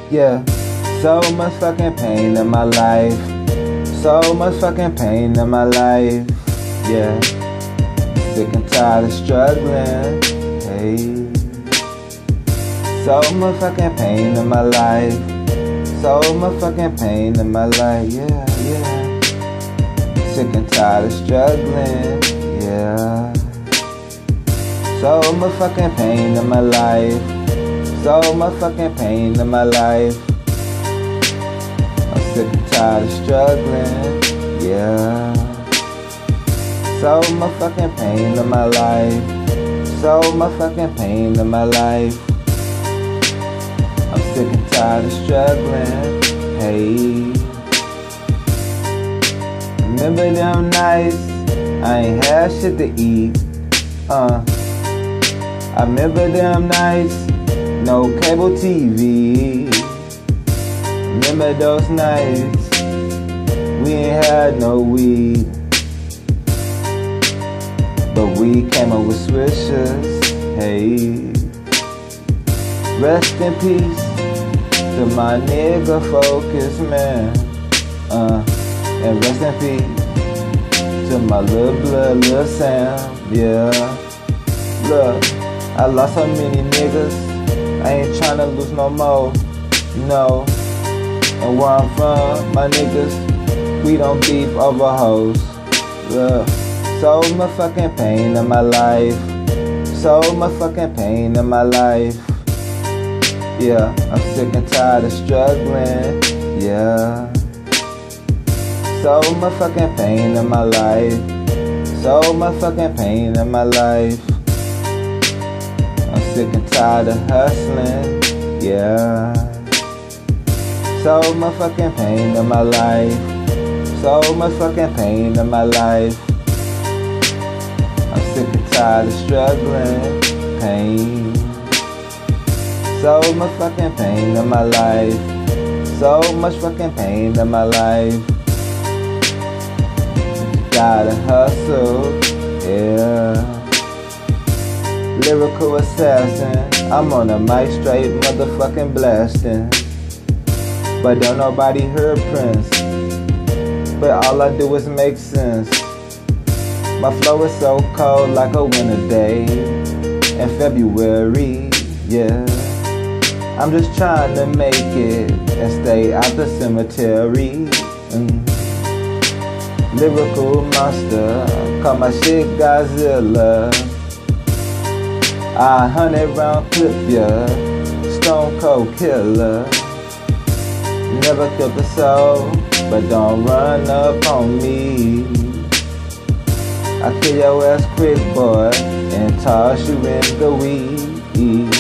Yeah, so much fucking pain in my life. So much fucking pain in my life. Yeah, sick and tired of struggling. Hey, so much fucking pain in my life. So much fucking pain in my life. Yeah, yeah. Sick and tired of struggling. Yeah. So much fucking pain in my life. So much fucking pain in my life. I'm sick and tired of struggling. Yeah. So much fucking pain in my life. So much fucking pain in my life. I'm sick and tired of struggling. Hey. Remember them nights I ain't had shit to eat. I remember them nights, no cable TV. Remember those nights, we ain't had no weed. But we came up with swishers, hey. Rest in peace to my nigga Focus, man. And rest in peace to my little blood, Lil Sam, yeah. Look, I lost so many niggas, I ain't tryna lose no more, no. And where I'm from, my niggas, we don't beef over hoes. Look, so much fucking pain in my life. So much fucking pain in my life. Yeah, I'm sick and tired of struggling, yeah. So much fucking pain in my life. So much fucking pain in my life. I'm sick and tired of hustling, yeah. So much fucking pain in my life. So much fucking pain in my life. I'm sick and tired of struggling, pain. So much fucking pain in my life. So much fucking pain in my life. Gotta hustle, yeah. Lyrical assassin, I'm on a mic straight motherfucking blasting. But don't nobody hear Prince, but all I do is make sense. My flow is so cold like a winter day in February, yeah. I'm just trying to make it and stay out the cemetery. Lyrical monster, call my shit Godzilla. 100 round clip, yeah. Stone cold killer. Never killed a soul, but don't run up on me. I kill your ass quick, boy, and toss you in the weed.